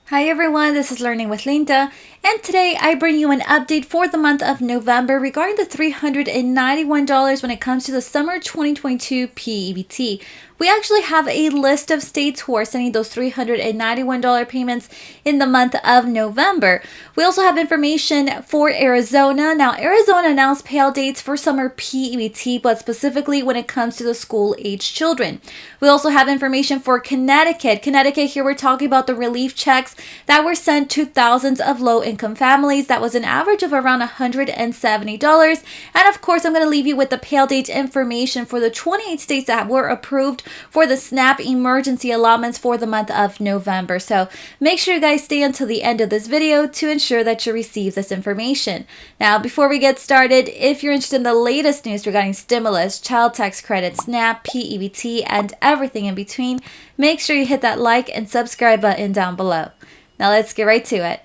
Hi everyone, this is Learning with Linda, and today I bring you an update for the month of November regarding the $391 when it comes to the summer 2022 P-EBT. We actually have a list of states who are sending those $391 payments in the month of November. We also have information for Arizona. Now, Arizona announced payout dates for summer P-EBT, but specifically when it comes to the school-age children. We also have information for Connecticut. Connecticut, here we're talking about the relief checks that were sent to thousands of low-income families. That was an average of around $170. And of course, I'm going to leave you with the payout date information for the 28 states that were approved for the SNAP emergency allotments for the month of November. So make sure you guys stay until the end of this video to ensure that you receive this information. Now, before we get started, if you're interested in the latest news regarding stimulus, child tax credit, SNAP, P-EBT, and everything in between, make sure you hit that like and subscribe button down below. Now let's get right to it.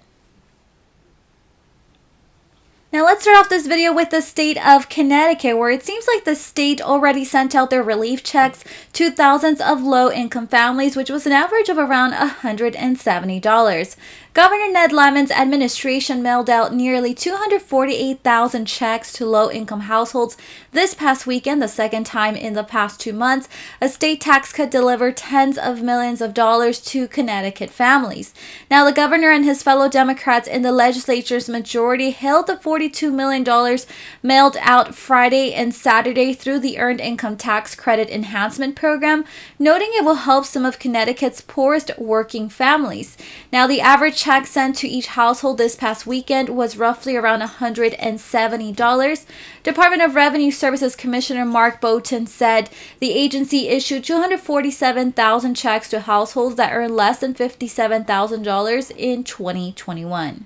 Now let's start off this video with the state of Connecticut, where it seems like the state already sent out their relief checks to thousands of low-income families, which was an average of around $170. Governor Ned Lemon's administration mailed out nearly 248,000 checks to low-income households this past weekend, the second time in the past 2 months. A state tax cut delivered tens of millions of dollars to Connecticut families. Now, the governor and his fellow Democrats in the legislature's majority hailed the $42 million mailed out Friday and Saturday through the Earned Income Tax Credit Enhancement Program, noting it will help some of Connecticut's poorest working families. Now, the average check sent to each household this past weekend was roughly around $170. Department of Revenue Services Commissioner Mark Boughton said the agency issued 247,000 checks to households that earn less than $57,000 in 2021.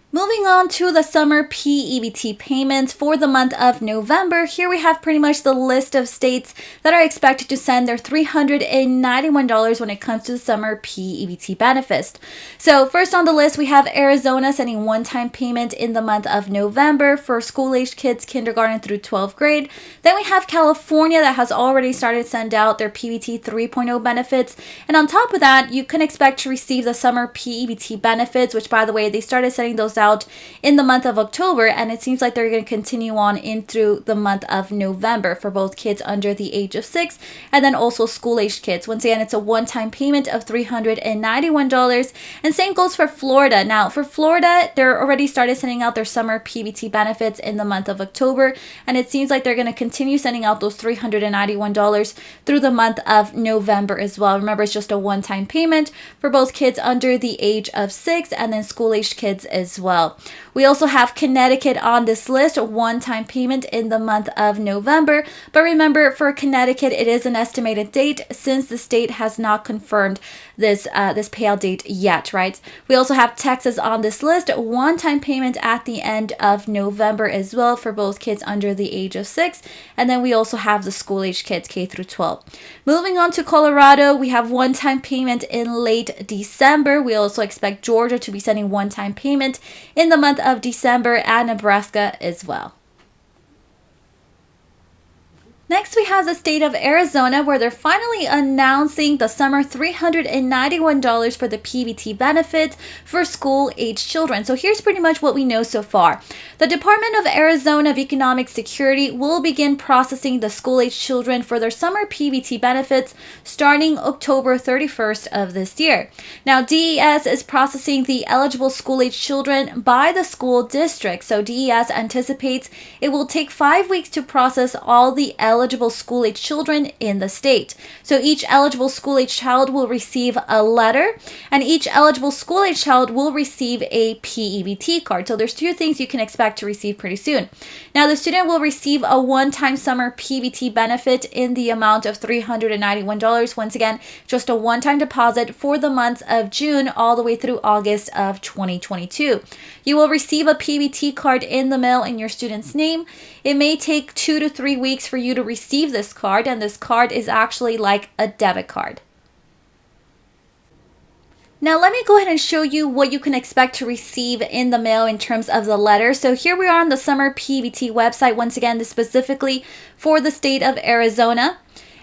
Moving on to the summer P-EBT payments for the month of November, here we have pretty much the list of states that are expected to send their $391 when it comes to the summer P-EBT benefits. So first on the list, we have Arizona sending one-time payment in the month of November for school-aged kids kindergarten through 12th grade. Then we have California that has already started to send out their P-EBT 3.0 benefits. And on top of that, you can expect to receive the summer P-EBT benefits, which by the way, they started sending those out in the month of October, and it seems like they're going to continue on in through the month of November for both kids under the age of 6 and then also school-aged kids. Once again, it's a one-time payment of $391, and same goes for Florida. Now, for Florida, they're already started sending out their summer PBT benefits in the month of October, and it seems like they're going to continue sending out those $391 through the month of November as well. Remember, it's just a one-time payment for both kids under the age of 6 and then school-aged kids as well. We also have Connecticut on this list, a one-time payment in the month of November. But remember, for Connecticut, it is an estimated date since the state has not confirmed this payout date yet, right? We also have Texas on this list, a one-time payment at the end of November as well for both kids under the age of 6. And then we also have the school-age kids K through 12. Moving on to Colorado, we have one-time payment in late December. We also expect Georgia to be sending one-time payment in the month of December and Nebraska as well. Next, we have the state of Arizona, where they're finally announcing the summer $391 for the PBT benefits for school-aged children. So here's pretty much what we know so far. The Department of Arizona of Economic Security will begin processing the school-aged children for their summer PBT benefits starting October 31st of this year. Now, DES is processing the eligible school-aged children by the school district. So DES anticipates it will take 5 weeks to process all the eligible school-age children in the state. So each eligible school-age child will receive a letter, and each eligible school-age child will receive a P-EBT card. So there's two things you can expect to receive pretty soon. Now, the student will receive a one-time summer PBT benefit in the amount of $391. Once again, just a one-time deposit for the months of June all the way through August of 2022. You will receive a PBT card in the mail in your student's name. It may take 2 to 3 weeks for you to receive this card, and this card is actually like a debit card. Now let me go ahead and show you what you can expect to receive in the mail in terms of the letter. So here we are on the Summer P-EBT website. Once again, this specifically for the state of Arizona.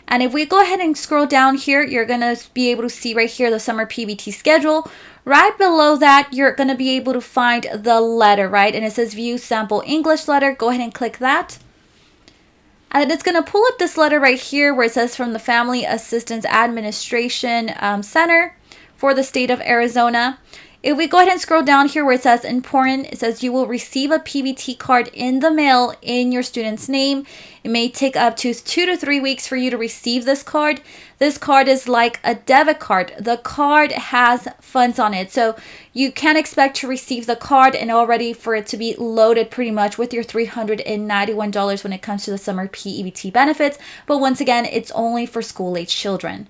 And if we go ahead and scroll down here, you're going to be able to see right here the summer P-EBT schedule. Right below that, you're going to be able to find the letter, right? And it says view sample English letter. Go ahead and click that. And then it's going to pull up this letter right here where it says from the Family Assistance Administration Center for the state of Arizona. If we go ahead and scroll down here where it says important, it says you will receive a P-EBT card in the mail in your student's name. It may take up to 2 to 3 weeks for you to receive this card. This card is like a debit card. The card has funds on it. So you can expect to receive the card and already for it to be loaded pretty much with your $391 when it comes to the summer P-EBT benefits. But once again, it's only for school-age children.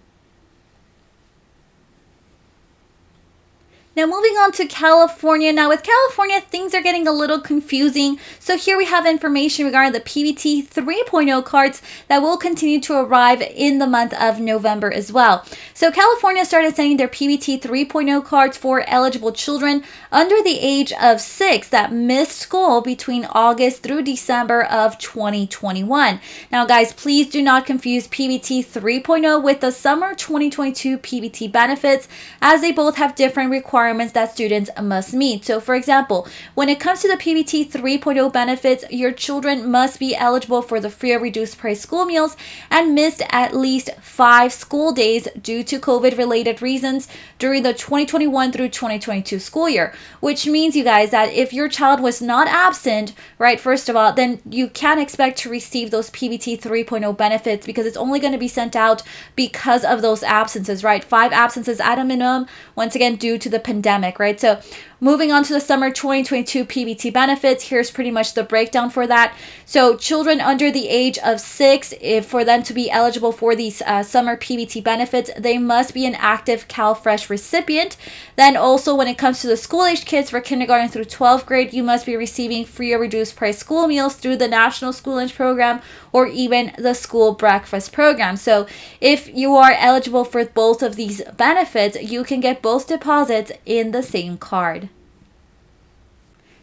Now moving on to California. Now with California, things are getting a little confusing. So here we have information regarding the P-EBT 3.0 cards that will continue to arrive in the month of November as well. So California started sending their P-EBT 3.0 cards for eligible children under the age of 6 that missed school between August through December of 2021. Now guys, please do not confuse P-EBT 3.0 with the summer 2022 P-EBT benefits, as they both have different requirements that students must meet. So for example, when it comes to the P-EBT 3.0 benefits, your children must be eligible for the free or reduced price school meals and missed at least 5 school days due to COVID related reasons during the 2021 through 2022 school year, which means, you guys, that if your child was not absent, right, first of all, then you can expect to receive those P-EBT 3.0 benefits because it's only going to be sent out because of those absences, right? 5 absences at a minimum, once again, due to the pandemic, right? So moving on to the summer 2022 P-EBT benefits, here's pretty much the breakdown for that. So children under the age of 6, if for them to be eligible for these summer P-EBT benefits, they must be an active CalFresh recipient. Then also when it comes to the school-age kids for kindergarten through 12th grade, you must be receiving free or reduced price school meals through the National School Lunch Program or even the school breakfast program. So if you are eligible for both of these benefits, you can get both deposits in the same card.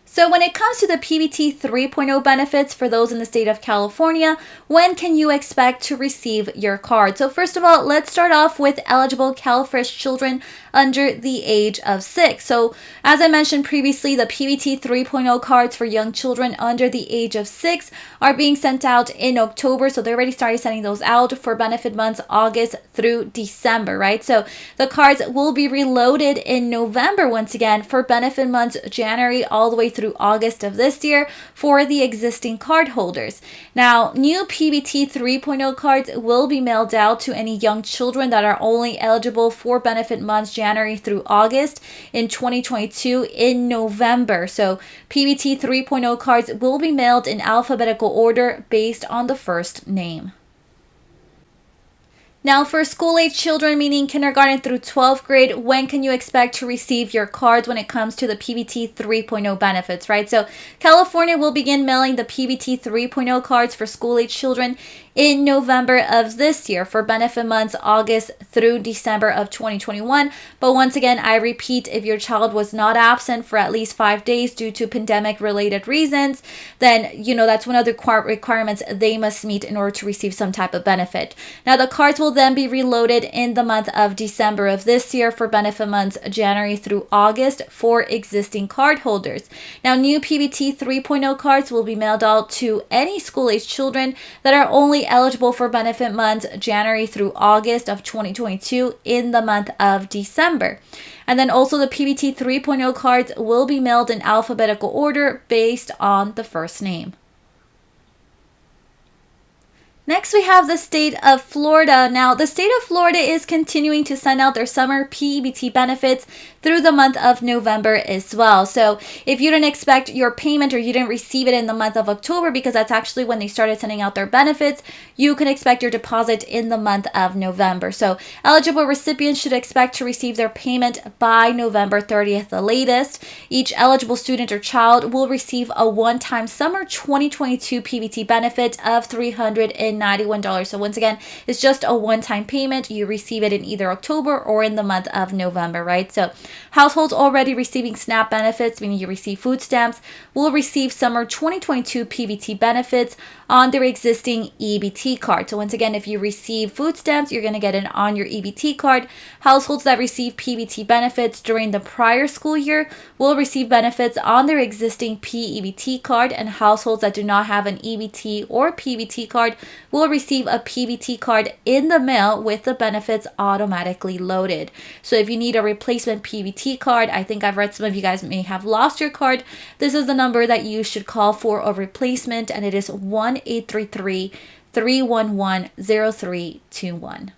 So when it comes to the P-EBT 3.0 benefits for those in the state of California, when can you expect to receive your card? So first of all, let's start off with eligible CalFresh children under the age of 6. So as I mentioned previously, the P-EBT 3.0 cards for young children under the age of 6 are being sent out in October. So they already started sending those out for benefit months August through December, right? So the cards will be reloaded in November once again for benefit months January all the way through August of this year for the existing card holders. Now, new P-EBT 3.0 cards will be mailed out to any young children that are only eligible for benefit months January through August in 2022 in November. So P-EBT 3.0 cards will be mailed in alphabetical order based on the first name. Now for school-age children, meaning kindergarten through 12th grade, when can you expect to receive your cards when it comes to the P-EBT 3.0 benefits, right? So California will begin mailing the P-EBT 3.0 cards for school-age children in November of this year for benefit months August through December of 2021. But once again, I repeat, if your child was not absent for at least 5 days due to pandemic related reasons, then that's one of the requirements they must meet in order to receive some type of benefit. Now the cards will then be reloaded in the month of December of this year for benefit months January through August for existing card holders. Now new P-EBT 3.0 cards will be mailed out to any school-age children that are only eligible for benefit months January through August of 2022 in the month of December. And then also the P-EBT 3.0 cards will be mailed in alphabetical order based on the first name. Next, we have the state of Florida. Now, the state of Florida is continuing to send out their summer P-EBT benefits through the month of November as well. So if you didn't expect your payment or you didn't receive it in the month of October, because that's actually when they started sending out their benefits, you can expect your deposit in the month of November. So eligible recipients should expect to receive their payment by November 30th, the latest. Each eligible student or child will receive a one-time summer 2022 P-EBT benefit of $391. So once again, it's just a one-time payment. You receive it in either October or in the month of November, right? So households already receiving SNAP benefits, meaning you receive food stamps, will receive summer 2022 P-EBT benefits on their existing EBT card. So once again, if you receive food stamps, you're going to get it on your EBT card. Households that receive P-EBT benefits during the prior school year will receive benefits on their existing P-EBT card, and households that do not have an EBT or P-EBT card will receive a P-EBT card in the mail with the benefits automatically loaded. So if you need a replacement P-EBT card, I think I've read some of you guys may have lost your card, this is the number that you should call for a replacement, and it is 1-833-311-0321.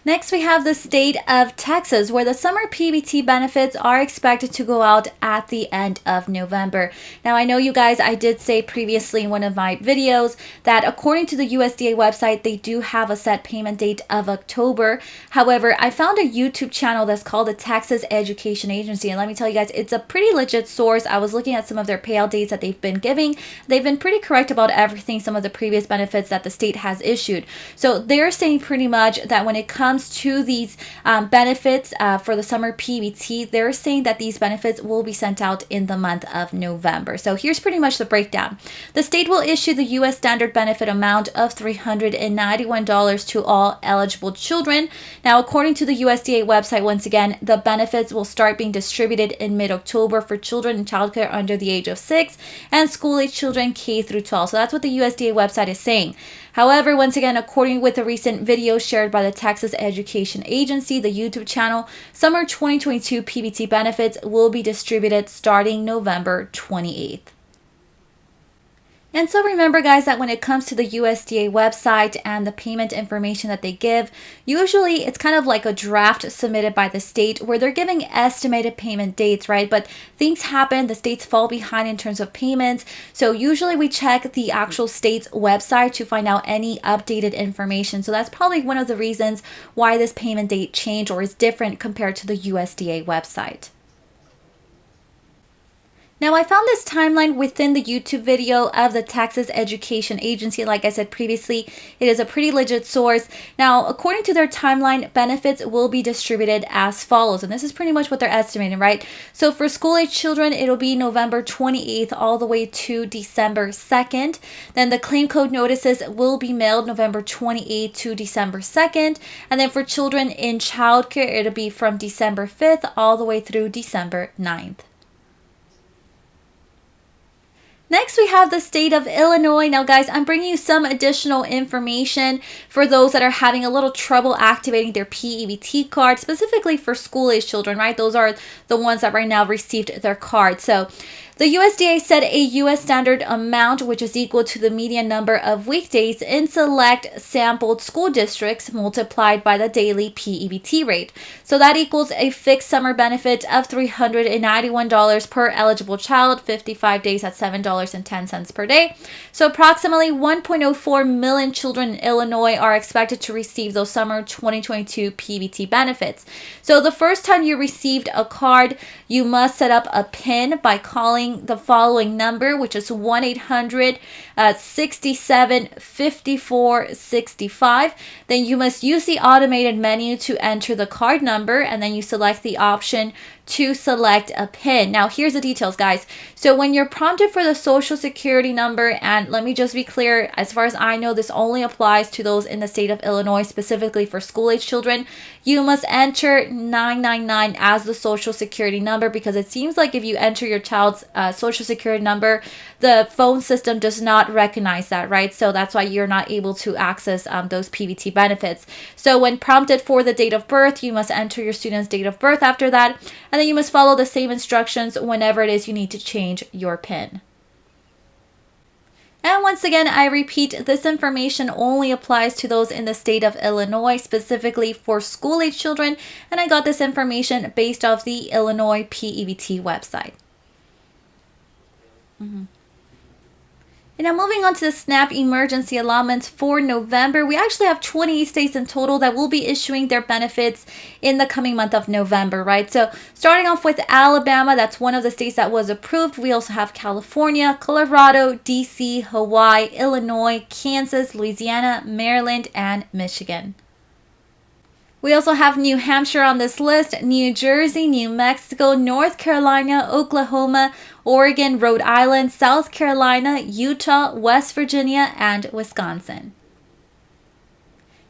Next, we have the state of Texas, where the summer P-EBT benefits are expected to go out at the end of November. Now, I know you guys, I did say previously in one of my videos that according to the USDA website, they do have a set payment date of October. However, I found a YouTube channel that's called the Texas Education Agency, and let me tell you guys, it's a pretty legit source. I was looking at some of their payout dates that they've been giving. They've been pretty correct about everything, some of the previous benefits that the state has issued. So they're saying pretty much that when it comes to these benefits for the summer P-EBT, they're saying that these benefits will be sent out in the month of November. So here's pretty much the breakdown. The state will issue the U.S. standard benefit amount of $391 to all eligible children. Now, according to the USDA website, once again, the benefits will start being distributed in mid-October for children in childcare under the age of 6 and school-age children K through 12. So that's what the USDA website is saying. However, once again, according with a recent video shared by the Texas Education Agency, the YouTube channel, summer 2022 P-EBT benefits will be distributed starting November 28th. And so remember, guys, that when it comes to the USDA website and the payment information that they give, usually it's kind of like a draft submitted by the state where they're giving estimated payment dates, right? But things happen, the states fall behind in terms of payments. So usually we check the actual state's website to find out any updated information. So that's probably one of the reasons why this payment date changed or is different compared to the USDA website. Now, I found this timeline within the YouTube video of the Texas Education Agency. Like I said previously, it is a pretty legit source. Now, according to their timeline, benefits will be distributed as follows. And this is pretty much what they're estimating, right? So for school-age children, it'll be November 28th all the way to December 2nd. Then the claim code notices will be mailed November 28th to December 2nd. And then for children in childcare, it'll be from December 5th all the way through December 9th. Next, we have the state of Illinois. Now, guys, I'm bringing you some additional information for those that are having a little trouble activating their P-EBT card, specifically for school-age children, right? Those are the ones that right now received their card. So the USDA set a U.S. standard amount, which is equal to the median number of weekdays in select sampled school districts multiplied by the daily P-EBT rate. So that equals a fixed summer benefit of $391 per eligible child, 55 days at $7.10 per day. So approximately 1.04 million children in Illinois are expected to receive those summer 2022 P-EBT benefits. So the first time you received a card, you must set up a PIN by calling the following number, which is 1-800-67-54-65. Then you must use the automated menu to enter the card number, and then you select the option to select a PIN. Now, here's the details, guys. So when you're prompted for the social security number, and let me just be clear, as far as I know, this only applies to those in the state of Illinois, specifically for school-age children, you must enter 999 as the social security number, because it seems like if you enter your child's social security number, the phone system does not recognize that, right? So that's why you're not able to access those P-EBT benefits. So when prompted for the date of birth, you must enter your student's date of birth after that, and then you must follow the same instructions whenever it is you need to change your PIN. And once again, I repeat, this information only applies to those in the state of Illinois, specifically for school-age children, and I got this information based off the Illinois P-EBT website. And now moving on to the SNAP emergency allotments for November, we actually have 28 states in total that will be issuing their benefits in the coming month of November, right? So starting off with Alabama, that's one of the states that was approved. We also have California, Colorado, DC, Hawaii, Illinois, Kansas, Louisiana, Maryland, and Michigan. We also have New Hampshire on this list, New Jersey, New Mexico, North Carolina, Oklahoma, Oregon, Rhode Island, South Carolina, Utah, West Virginia, and Wisconsin.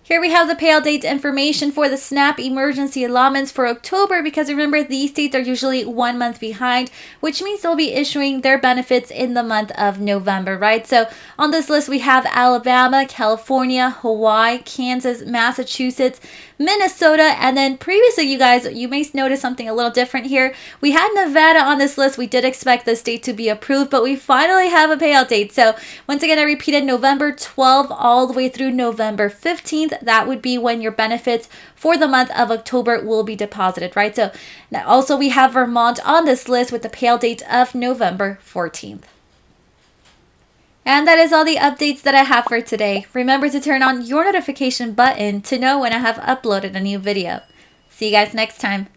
Here we have the payout date information for the SNAP emergency allotments for October, because remember, these states are usually 1 month behind, which means they'll be issuing their benefits in the month of November, right? So on this list, we have Alabama, California, Hawaii, Kansas, Massachusetts, Minnesota, and then previously, you guys, you may notice something a little different here. We had Nevada on this list. We did expect the state to be approved, but we finally have a payout date. So once again, I repeated, November 12th all the way through November 15th. That would be when your benefits for the month of October will be deposited, right? So also we have Vermont on this list with the payout date of November 14th. And that is all the updates that I have for today. Remember to turn on your notification button to know when I have uploaded a new video. See you guys next time.